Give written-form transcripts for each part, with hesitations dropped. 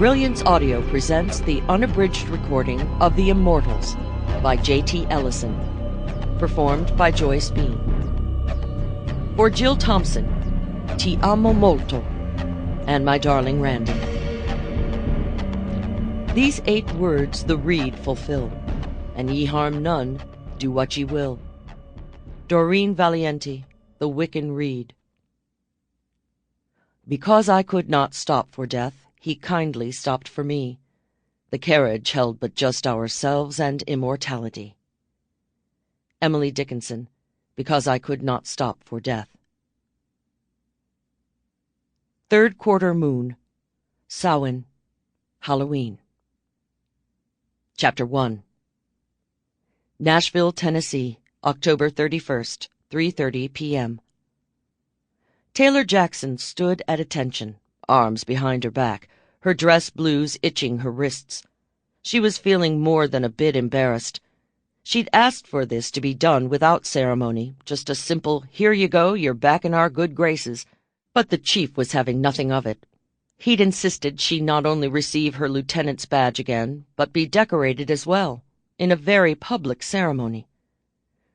Brilliance Audio presents the unabridged recording of The Immortals by J.T. Ellison, performed by Joyce Bean. For Jill Thompson, Ti amo molto, and my darling Randy. These 8 words the reed fulfill, and ye harm none, do what ye will. Doreen Valiente, The Wiccan Reed. Because I could not stop for death, he kindly stopped for me. The carriage held but just ourselves and immortality. Emily Dickinson, Because I Could Not Stop for Death. Third Quarter Moon, Samhain, Halloween. Chapter 1. Nashville, Tennessee, October 31st, 3:30 p.m. Taylor Jackson stood at attention, arms behind her back, her dress blues itching her wrists. She was feeling more than a bit embarrassed. She'd asked for this to be done without ceremony, just a simple, "Here you go, you're back in our good graces," but the chief was having nothing of it. He'd insisted she not only receive her lieutenant's badge again, but be decorated as well, in a very public ceremony.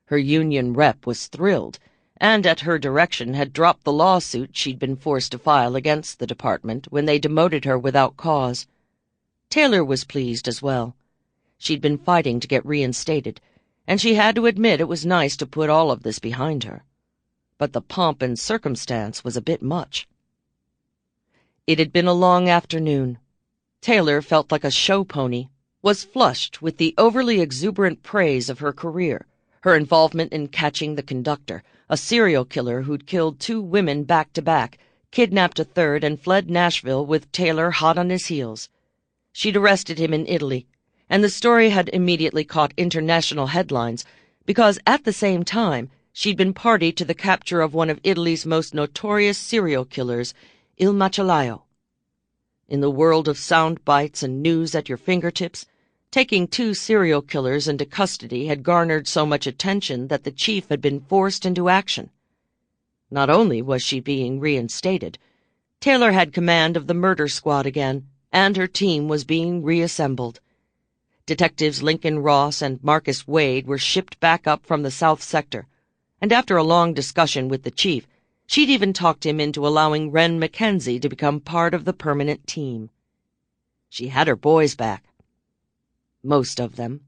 Her union rep was thrilled, and at her direction had dropped the lawsuit she'd been forced to file against the department when they demoted her without cause. Taylor was pleased as well. She'd been fighting to get reinstated, and she had to admit it was nice to put all of this behind her. But the pomp and circumstance was a bit much. It had been a long afternoon. Taylor felt like a show pony, was flushed with the overly exuberant praise of her career, her involvement in catching the conductor, a serial killer who'd killed 2 women back-to-back, kidnapped a third, and fled Nashville with Taylor hot on his heels. She'd arrested him in Italy, and the story had immediately caught international headlines because at the same time she'd been party to the capture of one of Italy's most notorious serial killers, Il Macellaio. In the world of sound bites and news at your fingertips, taking 2 serial killers into custody had garnered so much attention that the chief had been forced into action. Not only was she being reinstated, Taylor had command of the murder squad again, and her team was being reassembled. Detectives Lincoln Ross and Marcus Wade were shipped back up from the South Sector, and after a long discussion with the chief, she'd even talked him into allowing Wren Mackenzie to become part of the permanent team. She had her boys back. Most of them.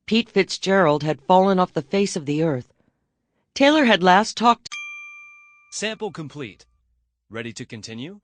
Pete Fitzgerald had fallen off the face of the earth. Taylor had last talked. Sample complete. Ready to continue?